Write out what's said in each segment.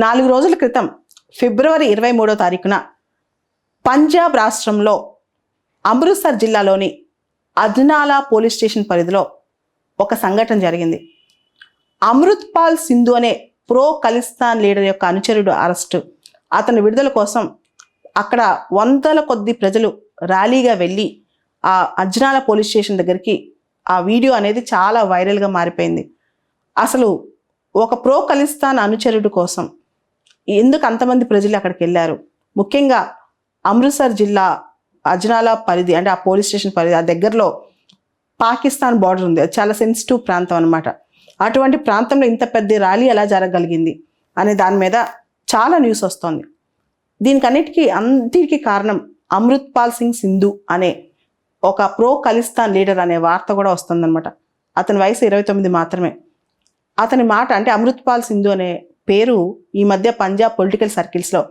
4 రోజుల క్రితం ఫిబ్రవరి 23వ తారీఖున పంజాబ్ రాష్ట్రంలో అమృత్సర్ జిల్లాలోని అజ్నాలా పోలీస్ స్టేషన్ పరిధిలో ఒక సంఘటన జరిగింది. అమృత్పాల్ సింధు అనే ప్రో ఖలిస్తాన్ లీడర్ యొక్క అనుచరుడు అరెస్టు. అతని విడుదల కోసం అక్కడ వందల కొద్ది ప్రజలు ర్యాలీగా వెళ్ళి ఆ అజ్నాలా పోలీస్ స్టేషన్ దగ్గరికి ఆ వీడియో అనేది చాలా వైరల్గా మారిపోయింది. అసలు ఒక ప్రో ఖలిస్తాన్ అనుచరుడు కోసం ఎందుకు అంతమంది ప్రజలు అక్కడికి వెళ్ళారు? ముఖ్యంగా అమృత్సర్ జిల్లా అజ్నాలా పరిధి అంటే ఆ పోలీస్ స్టేషన్ పరిధి ఆ దగ్గరలో పాకిస్తాన్ బార్డర్ ఉంది. అది చాలా సెన్సిటివ్ ప్రాంతం అనమాట. అటువంటి ప్రాంతంలో ఇంత పెద్ద ర్యాలీ ఎలా జరగగలిగింది అనే దాని మీద చాలా న్యూస్ వస్తుంది. అన్నిటికీ కారణం అమృత్పాల్ సింగ్ సింధు అనే ఒక ప్రో ఖలిస్తాన్ లీడర్ అనే వార్త కూడా వస్తుందన్నమాట. అతని వయసు 29 మాత్రమే. అతని మాట అంటే అమృత్పాల్ సింధు అనే పేరు ఈ మధ్య పంజాబ్ పొలిటికల్ సర్కిల్స్లో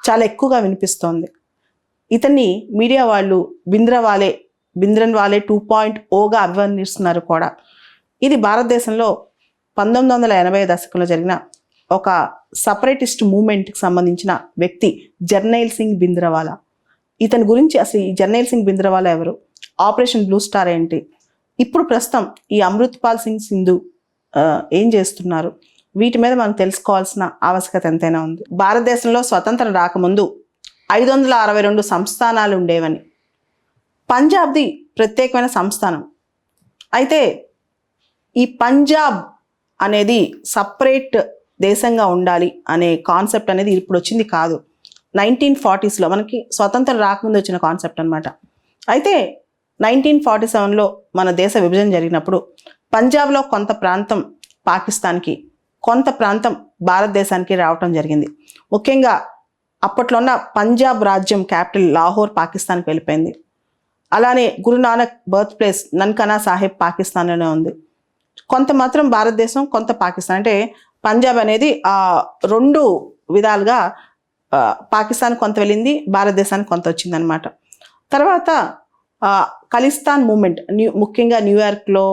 చాలా ఎక్కువగా వినిపిస్తోంది. ఇతన్ని మీడియా వాళ్ళు భింద్రన్వాలే 2.0గా అభివర్ణిస్తున్నారు కూడా. ఇది భారతదేశంలో 1980 దశకంలో జరిగిన ఒక సపరేటిస్ట్ మూవ్మెంట్కి సంబంధించిన వ్యక్తి జర్నైల్ సింగ్ భింద్రవాలా. ఇతని గురించి అసలు ఈ జర్నైల్ సింగ్ భింద్రవాలా ఎవరు, ఆపరేషన్ బ్లూ స్టార్ ఏంటి, ఇప్పుడు ప్రస్తుతం ఈ అమృత్పాల్ సింగ్ సింధు ఏం చేస్తున్నారు, వీటి మీద మనం తెలుసుకోవాల్సిన ఆవశ్యకత ఎంతైనా ఉంది. భారతదేశంలో స్వతంత్రం రాకముందు 562 సంస్థానాలు ఉండేవని. పంజాబ్ది ప్రత్యేకమైన సంస్థానం. అయితే ఈ పంజాబ్ అనేది సపరేట్ దేశంగా ఉండాలి అనే కాన్సెప్ట్ అనేది ఇప్పుడు వచ్చింది కాదు. 1940స్లో మనకి స్వతంత్రం రాకముందు వచ్చిన కాన్సెప్ట్ అనమాట. అయితే 1947లో మన దేశ విభజన జరిగినప్పుడు పంజాబ్లో కొంత ప్రాంతం పాకిస్తాన్కి, కొంత ప్రాంతం భారతదేశానికి రావటం జరిగింది. ముఖ్యంగా అప్పట్లో ఉన్న పంజాబ్ రాజ్యం క్యాపిటల్ లాహోర్ పాకిస్తాన్కి వెళ్ళిపోయింది. అలానే గురునానక్ బర్త్ ప్లేస్ నన్కనా సాహెబ్ పాకిస్తాన్లోనే ఉంది. కొంత మాత్రం భారతదేశం, కొంత పాకిస్తాన్. అంటే పంజాబ్ అనేది 2 విధాలుగా పాకిస్తాన్ కొంత వెళ్ళింది, భారతదేశానికి కొంత వచ్చిందనమాట. తర్వాత ఖలిస్తాన్ మూమెంట్ ముఖ్యంగా న్యూయార్క్లో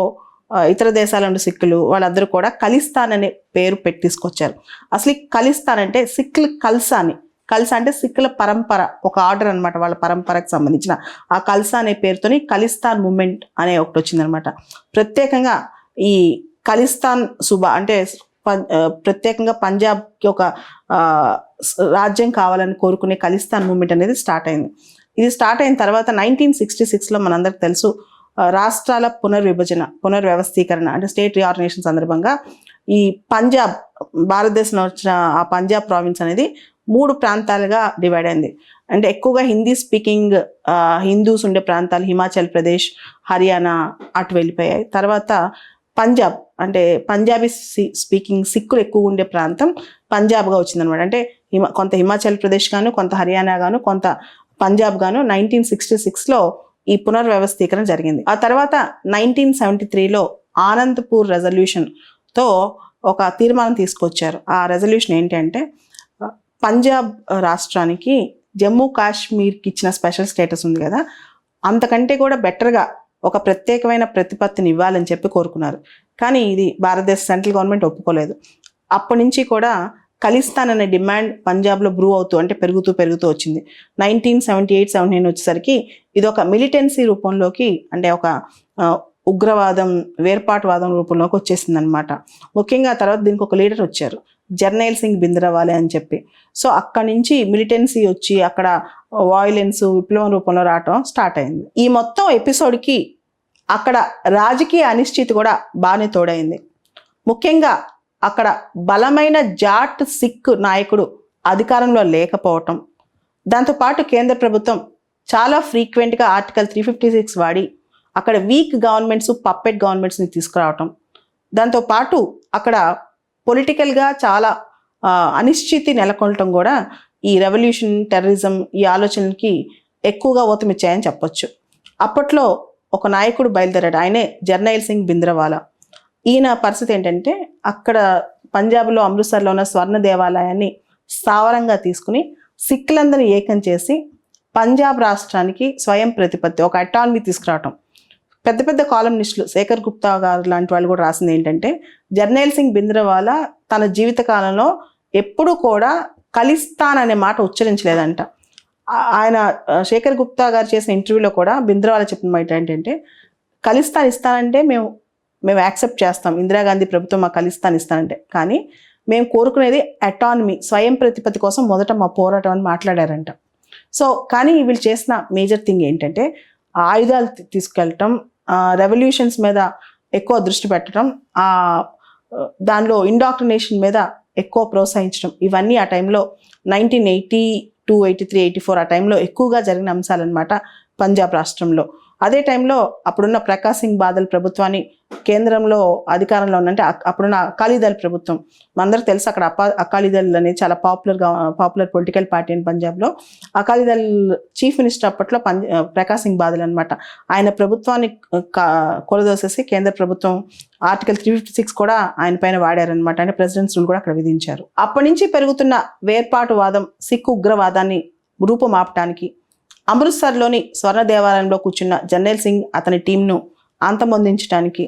ఇతర దేశాల నుండి సిక్కులు వాళ్ళందరూ కూడా ఖలిస్తాన్ అనే పేరు పెట్టి తీసుకొచ్చారు. అసలు ఈ ఖలిస్తాన్ అంటే సిక్కులు కల్సా అంటే సిక్కుల పరంపర, ఒక ఆర్డర్ అనమాట. వాళ్ళ పరంపరకు సంబంధించిన ఆ కల్సా అనే పేరుతోని ఖలిస్తాన్ మూమెంట్ అనే ఒకటి వచ్చిందనమాట. ప్రత్యేకంగా ఈ ఖలిస్తాన్ సుబా అంటే ప్రత్యేకంగా పంజాబ్కి ఒక రాజ్యం కావాలని కోరుకునే ఖలిస్తాన్ మూమెంట్ అనేది స్టార్ట్ అయింది. ఇది స్టార్ట్ అయిన తర్వాత 1966లో మనందరికి తెలుసు రాష్ట్రాల పునర్వ్యవస్థీకరణ అంటే స్టేట్ రీఆర్గనైజేషన్ సందర్భంగా ఈ పంజాబ్, భారతదేశంలో వచ్చిన ఆ పంజాబ్ ప్రావిన్స్ అనేది 3 ప్రాంతాలుగా డివైడ్ అయింది. అంటే ఎక్కువగా హిందీ స్పీకింగ్ హిందూస్ ఉండే ప్రాంతాలు హిమాచల్ ప్రదేశ్, హర్యానా అటు వెళ్ళిపోయాయి. తర్వాత పంజాబ్ అంటే పంజాబీ స్పీకింగ్ సిక్కులు ఎక్కువ ఉండే ప్రాంతం పంజాబ్గా వచ్చిందనమాట. అంటే కొంత హిమాచల్ ప్రదేశ్ గాను, కొంత హర్యానా గాను, కొంత పంజాబ్ గాను 1966లో ఈ పునర్వ్యవస్థీకరణ జరిగింది. ఆ తర్వాత 1973లో ఆనందపూర్ రెజల్యూషన్తో ఒక తీర్మానం తీసుకొచ్చారు. ఆ రెజల్యూషన్ ఏంటంటే పంజాబ్ రాష్ట్రానికి జమ్మూ కాశ్మీర్కి ఇచ్చిన స్పెషల్ స్టేటస్ ఉంది కదా, అంతకంటే కూడా బెటర్గా ఒక ప్రత్యేకమైన ప్రతిపత్తిని ఇవ్వాలని చెప్పి కోరుకున్నారు. కానీ ఇది భారతదేశ సెంట్రల్ గవర్నమెంట్ ఒప్పుకోలేదు. అప్పటి నుంచి కూడా ఖలిస్తాన్ అనే డిమాండ్ పంజాబ్లో పెరుగుతూ వచ్చింది. 1978-79 వచ్చేసరికి ఇది ఒక మిలిటెన్సీ రూపంలోకి, అంటే ఒక ఉగ్రవాదం, వేర్పాటువాదం రూపంలోకి వచ్చేసింది అనమాట. ముఖ్యంగా తర్వాత దీనికి ఒక లీడర్ వచ్చారు, జర్నైల్ సింగ్ భింద్రవాలే అని చెప్పి. సో అక్కడి నుంచి మిలిటెన్సీ వచ్చి అక్కడ వాయిలెన్స్, విప్లవం రూపంలో రావటం స్టార్ట్ అయింది. ఈ మొత్తం ఎపిసోడ్కి అక్కడ రాజకీయ అనిశ్చితి కూడా బాగానే తోడైంది. ముఖ్యంగా అక్కడ బలమైన జాట్ సిక్ నాయకుడు అధికారంలో లేకపోవటం, దాంతోపాటు కేంద్ర ప్రభుత్వం చాలా ఫ్రీక్వెంట్గా ఆర్టికల్ 356 వాడి అక్కడ వీక్ గవర్నమెంట్స్, పప్పెట్ గవర్నమెంట్స్ని తీసుకురావటం, దాంతోపాటు అక్కడ పొలిటికల్గా చాలా అనిశ్చితి నెలకొనటం కూడా ఈ రెవల్యూషన్, టెర్రరిజం ఈ ఆలోచనలకి ఎక్కువగా ఊతమిచ్చాయని చెప్పొచ్చు. అప్పట్లో ఒక నాయకుడు బయలుదేరాడు, ఆయనే జర్నైల్ సింగ్ భింద్రవాలా. ఈయన పరిస్థితి ఏంటంటే అక్కడ పంజాబ్లో అమృత్సర్లో ఉన్న స్వర్ణ దేవాలయాన్ని స్థావరంగా తీసుకుని సిక్కులందరినీ ఏకం చేసి పంజాబ్ రాష్ట్రానికి స్వయం ప్రతిపత్తి, ఒక అటానమీ తీసుకురావటం. పెద్ద పెద్ద కాలమ్నిస్టులు శేఖర్ గుప్తా గారు లాంటి వాళ్ళు కూడా రాసింది ఏంటంటే జర్నైల్ సింగ్ భింద్రవాలా తన జీవిత కాలంలో ఎప్పుడు కూడా ఖలిస్తాన్ అనే మాట ఉచ్చరించలేదంట. ఆయన శేఖర్ గుప్తా గారు చేసిన ఇంటర్వ్యూలో కూడా బింద్రవాల చెప్పిన మాట ఏంటంటే, ఖలిస్తాన్ ఇస్తానంటే మేము యాక్సెప్ట్ చేస్తాం, ఇందిరాగాంధీ ప్రభుత్వం మా ఖలిస్తాన్ ఇస్తానంటే, కానీ మేము కోరుకునేది అటానమీ, స్వయం ప్రతిపత్తి కోసం మొదట మా పోరాటం అని మాట్లాడారంట. సో కానీ వీళ్ళు చేసిన మేజర్ థింగ్ ఏంటంటే ఆయుధాలు తీసుకెళ్ళటం, రెవల్యూషన్స్ మీద ఎక్కువ దృష్టి పెట్టడం, దానిలో ఇండాక్ట్రినేషన్ మీద ఎక్కువ ప్రోత్సహించడం, ఇవన్నీ ఆ టైంలో 1982, 83, 84 ఆ టైంలో ఎక్కువగా జరిగిన అంశాలన్నమాట పంజాబ్ రాష్ట్రంలో. అదే టైంలో అప్పుడున్న ప్రకాష్ సింగ్ బాదల్ ప్రభుత్వాన్ని కేంద్రంలో అధికారంలో ఉన్నంటే అప్పుడున్న అకాలీదళ్ ప్రభుత్వం, మనందరూ తెలుసు అక్కడ అకాలీదళ్ అనేది చాలా పాపులర్ పొలిటికల్ పార్టీ అని పంజాబ్లో. అకాలీదళ్ చీఫ్ మినిస్టర్ అప్పట్లో ప్రకాష్ సింగ్ బాదల్ అనమాట. ఆయన ప్రభుత్వాన్ని కొలదోసేసి కేంద్ర ప్రభుత్వం ఆర్టికల్ 356 కూడా ఆయన పైన వాడారనమాట. అంటే ప్రెసిడెంట్స్ రూల్ కూడా అక్కడ విధించారు. అప్పటి నుంచి పెరుగుతున్న వేర్పాటువాదం, సిక్కు ఉగ్రవాదాన్ని రూపుమాపటానికి అమృత్సర్లోని స్వర్ణ దేవాలయంలో కూర్చున్న జర్నైల్ సింగ్ అతని టీంను అంతమొందించడానికి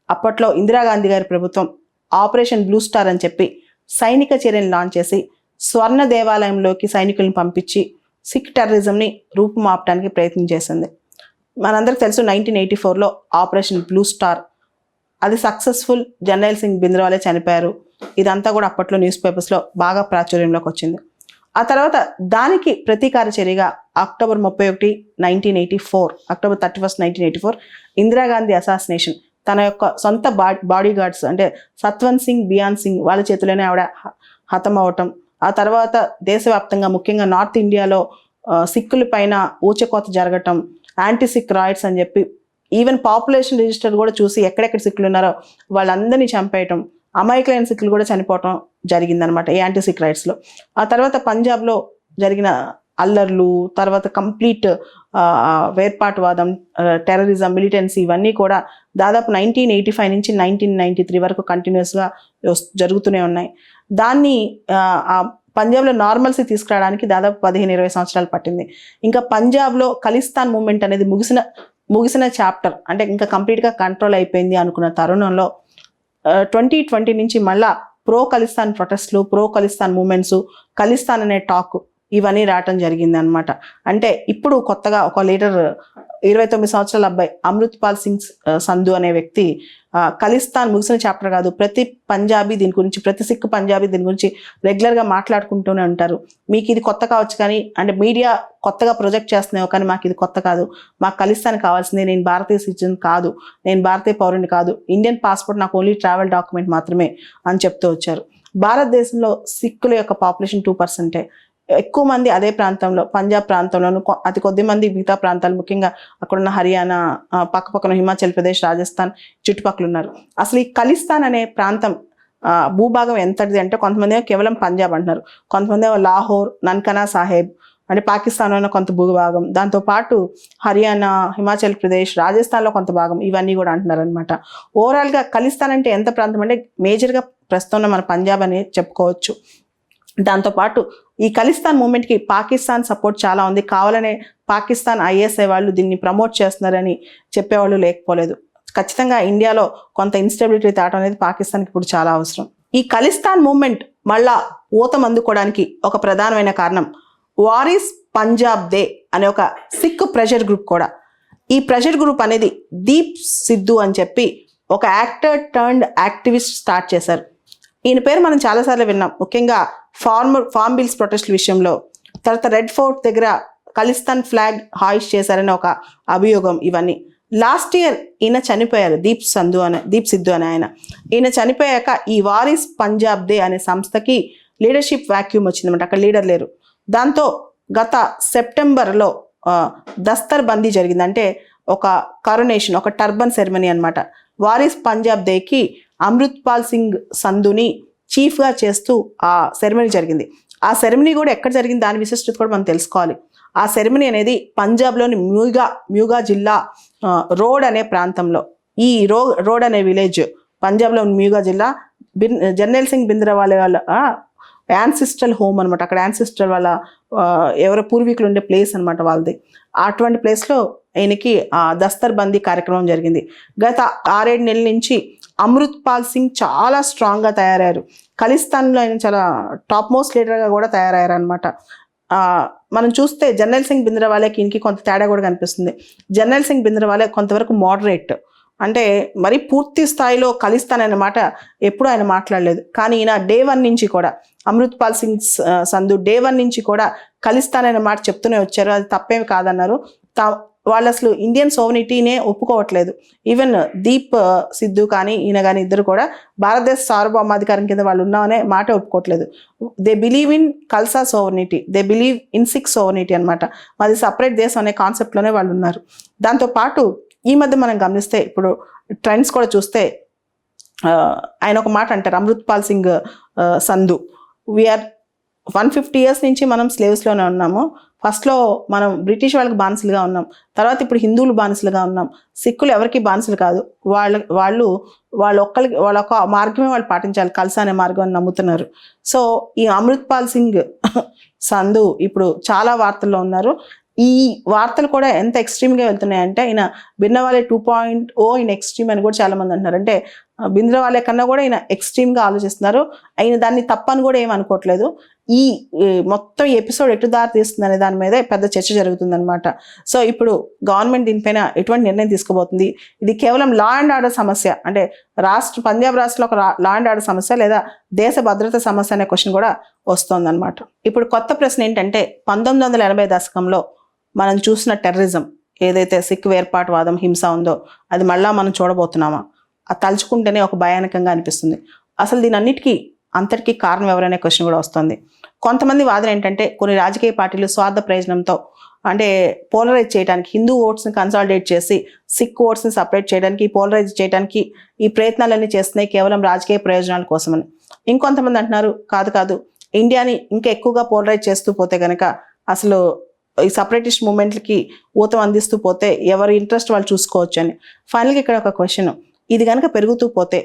అప్పట్లో ఇందిరాగాంధీ గారి ప్రభుత్వం ఆపరేషన్ బ్లూ స్టార్ అని చెప్పి సైనిక చర్యలు లాంచ్ చేసి స్వర్ణ దేవాలయంలోకి సైనికులను పంపించి సిక్ టెర్రరిజంని రూపుమాపడానికి ప్రయత్నం చేసింది. మనందరికి తెలుసు 1984లో ఆపరేషన్ బ్లూ స్టార్, అది సక్సెస్ఫుల్. జర్నైల్ సింగ్ బింద్రవాలే చనిపోయారు. ఇదంతా కూడా అప్పట్లో న్యూస్ పేపర్స్లో బాగా ప్రాచుర్యంలోకి వచ్చింది. ఆ తర్వాత దానికి ప్రతీకార చర్యగా అక్టోబర్ 31, 1984, అక్టోబర్ 31, 1984 ఇందిరాగాంధీ అసాసినేషన్, తన యొక్క సొంత బాడీ గార్డ్స్ అంటే సత్వంత్ సింగ్, బియాన్ సింగ్ వాళ్ళ చేతిలోనే ఆవిడ హతం అవటం. ఆ తర్వాత దేశవ్యాప్తంగా ముఖ్యంగా నార్త్ ఇండియాలో సిక్కుల పైన ఊచకోత జరగటం, యాంటీ సిక్ రాయిట్స్ అని చెప్పి ఈవెన్ పాపులేషన్ రిజిస్టర్ కూడా చూసి ఎక్కడెక్కడ సిక్కులు ఉన్నారో వాళ్ళందరినీ చంపేయటం, అమాయకులైన సిక్కులు కూడా చనిపోవటం జరిగిందనమాట ఈ యాంటీ సిక్ రైట్స్లో. ఆ తర్వాత పంజాబ్లో జరిగిన అల్లర్లు, తర్వాత కంప్లీట్ వేర్పాటువాదం, టెర్రరిజం, మిలిటెన్సీ ఇవన్నీ కూడా దాదాపు 1985 నుంచి 1993 వరకు కంటిన్యూస్గా జరుగుతూనే ఉన్నాయి. దాన్ని పంజాబ్లో నార్మల్సీ తీసుకురావడానికి దాదాపు 15-20 సంవత్సరాలు పట్టింది. ఇంకా పంజాబ్లో ఖలిస్తాన్ మూవ్మెంట్ అనేది ముగిసిన చాప్టర్, అంటే ఇంకా కంప్లీట్గా కంట్రోల్ అయిపోయింది అనుకున్న తరుణంలో 2020 నుంచి మళ్ళా ప్రో ఖలిస్తాన్ ప్రొటెస్ట్లు, ప్రో ఖలిస్తాన్ మూమెంట్స్, ఖలిస్తాన్ అనే టాక్ ఇవన్నీ రావటం జరిగింది అనమాట. అంటే ఇప్పుడు కొత్తగా ఒక లీడర్ 29 సంవత్సరాల అబ్బాయి అమృత్పాల్ సింగ్ సంధు అనే వ్యక్తి ఖలిస్తాన్ ముగిసిన చాప్టర్ కాదు, ప్రతి పంజాబీ దీని గురించి, ప్రతి సిక్ పంజాబీ దీని గురించి రెగ్యులర్గా మాట్లాడుకుంటూనే ఉంటారు. మీకు ఇది కొత్త కావచ్చు కానీ, అంటే మీడియా కొత్తగా ప్రొజెక్ట్ చేస్తున్నాయో కానీ మాకు ఇది కొత్త కాదు, మాకు ఖలిస్తాన్ కావాల్సిందే, నేను భారతీయ సిటిజన్ కాదు, నేను భారతీయ పౌరుని కాదు, ఇండియన్ పాస్పోర్ట్ నాకు ఓన్లీ ట్రావెల్ డాక్యుమెంట్ మాత్రమే అని చెప్తూ వచ్చారు. భారతదేశంలో సిక్కుల యొక్క పాపులేషన్ 2%. ఎక్కువ మంది అదే ప్రాంతంలో, పంజాబ్ ప్రాంతంలోను, అతి కొద్ది మంది మిగతా ప్రాంతాలు, ముఖ్యంగా అక్కడున్న హర్యానా, పక్కపక్కన హిమాచల్ ప్రదేశ్, రాజస్థాన్ చుట్టుపక్కల ఉన్నారు. అసలు ఈ ఖలిస్తాన్ అనే ప్రాంతం భూభాగం ఎంతటిది అంటే, కొంతమంది కేవలం పంజాబ్ అంటున్నారు, కొంతమంది లాహోర్, నన్కనా సాహెబ్ అంటే పాకిస్తాన్లో కొంత భూభాగం, దాంతోపాటు హర్యానా, హిమాచల్ ప్రదేశ్, రాజస్థాన్లో కొంత భాగం, ఇవన్నీ కూడా అంటున్నారు అనమాట. ఓవరాల్గా ఖలిస్తాన్ అంటే ఎంత ప్రాంతం అంటే మేజర్గా ప్రస్తుతం మన పంజాబ్ అని చెప్పుకోవచ్చు. దాంతోపాటు ఈ ఖలిస్తాన్ మూమెంట్కి పాకిస్తాన్ సపోర్ట్ చాలా ఉంది. కావాలనే పాకిస్తాన్ ఐఎస్ఐ వాళ్ళు దీన్ని ప్రమోట్ చేస్తున్నారని చెప్పేవాళ్ళు లేకపోలేదు. ఖచ్చితంగా ఇండియాలో కొంత ఇన్స్టెబిలిటీ తేవడం అనేది పాకిస్తాన్కి ఇప్పుడు చాలా అవసరం. ఈ ఖలిస్తాన్ మూమెంట్ మళ్ళా ఊతం అందుకోవడానికి ఒక ప్రధానమైన కారణం వారీస్ పంజాబ్ దే అనే ఒక సిక్ ప్రెషర్ గ్రూప్ కూడా. ఈ ప్రెషర్ గ్రూప్ అనేది దీప్ సిద్ధు అని చెప్పి ఒక యాక్టర్ టర్న్డ్ యాక్టివిస్ట్ స్టార్ట్ చేశారు. ఈయన పేరు మనం చాలాసార్లు విన్నాం, ముఖ్యంగా ఫార్మ్ బిల్స్ ప్రొటెస్ట్ విషయంలో. తర్వాత రెడ్ ఫోర్ట్ దగ్గర ఖలిస్తాన్ ఫ్లాగ్ హాయిస్ట్ చేశారని ఒక అభియోగం. ఇవన్నీ లాస్ట్ ఇయర్ ఈయన చనిపోయారు, దీప్ సిద్ధు అనే ఆయన. ఈయన చనిపోయాక ఈ వారీస్ పంజాబ్ దే అనే సంస్థకి లీడర్షిప్ వాక్యూమ్ వచ్చిందన్నమాట, అక్కడ లీడర్ లేరు. దాంతో గత సెప్టెంబర్లో దస్తర్ బందీ జరిగింది, అంటే ఒక కరోనేషన్, ఒక టర్బన్ సెరమనీ అనమాట. వారీస్ పంజాబ్ దేకి అమృత్పాల్ సింగ్ సంధుని చీఫ్గా చేస్తూ ఆ సెరమనీ జరిగింది. ఆ సెరమనీ కూడా ఎక్కడ జరిగింది, దాని విశిష్టత కూడా మనం తెలుసుకోవాలి. ఆ సెరమనీ అనేది పంజాబ్లోని మ్యూగా జిల్లా రోడ్ అనే ప్రాంతంలో, ఈ రోడ్ అనే విలేజ్ పంజాబ్లోని మ్యూగా జిల్లా, జర్నైల్ సింగ్ బింద్రవాలే వాళ్ళ యాన్సిస్ట్రల్ హోమ్ అనమాట. అక్కడ యాన్సిస్టర్ వాళ్ళ ఎవరో పూర్వీకులు ఉండే ప్లేస్ అనమాట వాళ్ళది. అటువంటి ప్లేస్లో ఆయనకి దస్తర్ బందీ కార్యక్రమం జరిగింది. గత 6-7 నెలల నుంచి అమృత్ పాల్ సింగ్ చాలా స్ట్రాంగ్గా తయారయ్యారు. ఖలిస్తాన్లో ఆయన చాలా టాప్ మోస్ట్ లీడర్గా కూడా తయారయ్యారు అనమాట. మనం చూస్తే జర్నల్ సింగ్ భింద్రవాలేకి ఈయనకి కొంత తేడా కూడా కనిపిస్తుంది. జర్నల్ సింగ్ భింద్రవాలే కొంతవరకు మోడరేట్, అంటే మరి పూర్తి స్థాయిలో ఖలిస్తాన్ అనే మాట ఎప్పుడూ ఆయన మాట్లాడలేదు. కానీ ఈయన డే 1 నుంచి కూడా అమృత్ పాల్ సింగ్ సంధు డే 1 నుంచి కూడా ఖలిస్తాన్ అనే మాట చెప్తూనే వచ్చారు. అది తప్పేమి కాదన్నారు. వాళ్ళు అసలు ఇండియన్ సోవనిటీనే ఒప్పుకోవట్లేదు. ఈవెన్ దీప్ సిద్ధు కానీ ఈయన కానీ ఇద్దరు కూడా భారతదేశ సార్వభౌమాధికారం కింద వాళ్ళు ఉన్నామనే మాట ఒప్పుకోవట్లేదు. They believe in Khalsa sovereignty, they believe in Sikh sovereignty అనమాట. మాది సపరేట్ దేశం అనే కాన్సెప్ట్లోనే వాళ్ళు ఉన్నారు. దాంతోపాటు ఈ మధ్య మనం గమనిస్తే ఇప్పుడు ట్రెండ్స్ కూడా చూస్తే ఆయన ఒక మాట అంటారు, అమృత్ పాల్ సింగ్ సంధు, వీఆర్ 150 years నుంచి మనం స్లేవ్స్లోనే ఉన్నాము. ఫస్ట్లో మనం బ్రిటిష్ వాళ్ళకి బానిసలుగా ఉన్నాం, తర్వాత ఇప్పుడు హిందువులు బానిసలుగా ఉన్నాం. సిక్కులు ఎవరికి బానిసలు కాదు, వాళ్ళ ఒక్క మార్గమే వాళ్ళు పాటించాలి, కల్సా అనే మార్గం అని నమ్ముతున్నారు. సో ఈ అమృత్ పాల్ సింగ్ సంధు ఇప్పుడు చాలా వార్తల్లో ఉన్నారు. ఈ వార్తలు కూడా ఎంత ఎక్స్ట్రీమ్గా వెళ్తున్నాయంటే ఈయన భిన్నవాలే 2.0 ఈయన ఎక్స్ట్రీమ్ అని కూడా చాలా మంది అంటున్నారు. అంటే భింద్రవాలే కన్నా కూడా ఈయన ఎక్స్ట్రీమ్గా ఆలోచిస్తున్నారు. ఆయన దాన్ని తప్పని కూడా ఏమనుకోవట్లేదు. ఈ మొత్తం ఎపిసోడ్ ఎటు దారి తీస్తుంది అనే దాని మీదే పెద్ద చర్చ జరుగుతుందన్నమాట. సో ఇప్పుడు గవర్నమెంట్ దీనిపైన ఎటువంటి నిర్ణయం తీసుకోబోతుంది? ఇది కేవలం లా అండ్ ఆర్డర్ సమస్య, అంటే పంజాబ్ రాష్ట్రంలో ఒక లా అండ్ ఆర్డర్ సమస్య, లేదా దేశ భద్రత సమస్య అనే క్వశ్చన్ కూడా వస్తుందన్నమాట. ఇప్పుడు కొత్త ప్రశ్న ఏంటంటే 1980 దశకంలో మనం చూసిన టెర్రరిజం, ఏదైతే సిక్ వేర్పాటువాదం, హింస ఉందో అది మళ్ళా మనం చూడబోతున్నామా? అది తలుచుకుంటేనే ఒక భయానకంగా అనిపిస్తుంది. అసలు దీని అంతటికీ కారణం ఎవరనే క్వశ్చన్ కూడా వస్తుంది. కొంతమంది వాదన ఏంటంటే కొన్ని రాజకీయ పార్టీలు స్వార్థ ప్రయోజనంతో, అంటే పోలరైజ్ చేయడానికి, హిందూ ఓట్స్ని కన్సాలిడేట్ చేసి సిక్ ఓట్స్ని సపరేట్ చేయడానికి, పోలరైజ్ చేయడానికి ఈ ప్రయత్నాలన్నీ చేస్తున్నాయి కేవలం రాజకీయ ప్రయోజనాల కోసమని. ఇంకొంతమంది అంటున్నారు కాదు, ఇండియాని ఇంకా ఎక్కువగా పోలరైజ్ చేస్తూ పోతే కనుక అసలు ఈ సపరేటిస్ట్ మూమెంట్లకి ఊతం అందిస్తూ పోతే ఎవరి ఇంట్రెస్ట్ వాళ్ళు చూసుకోవచ్చు అని. ఫైనల్గా ఇక్కడ ఒక క్వశ్చన్, ఇది కనుక పెరుగుతూ పోతే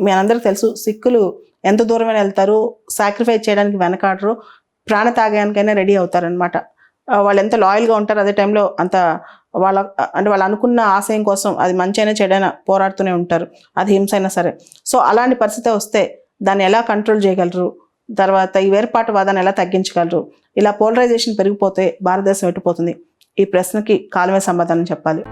మనందరికీ తెలుసు సిక్కులు ఎంత దూరమైనా వెళ్తారు, సాక్రిఫైస్ చేయడానికి వెనకాడరు, ప్రాణ త్యాగానికైనా రెడీ అవుతారనమాట. వాళ్ళు ఎంత లాయల్గా ఉంటారు, అదే టైంలో అంత వాళ్ళు అనుకున్న ఆశయం కోసం, అది మంచి అయినా చెడైనా పోరాడుతూనే ఉంటారు, అది హింస అయినా సరే. సో అలాంటి పరిస్థితి వస్తే దాన్ని ఎలా కంట్రోల్ చేయగలరు? తర్వాత ఈ వేర్పాటువాదాన్ని ఎలా తగ్గించగలరు? ఇలా పోలరైజేషన్ పెరిగిపోతే భారతదేశం ఎటుపోతుంది? ఈ ప్రశ్నకి కాలమే సమాధానం చెప్పాలి.